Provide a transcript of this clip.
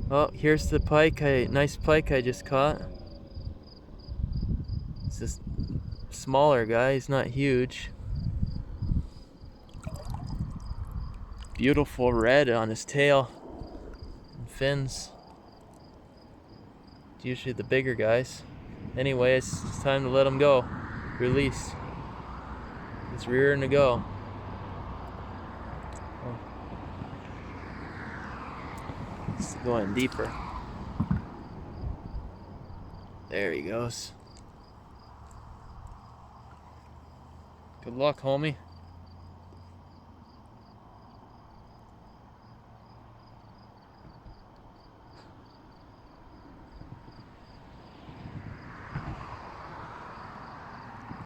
Oh, here's the pike. Nice pike I just caught. It's this smaller guy. He's not huge. Beautiful red on his tail and fins. It's usually the bigger guys. Anyway, it's time to let him go. Release. He's rearing to go. Oh. He's going deeper. There he goes. Good luck, homie.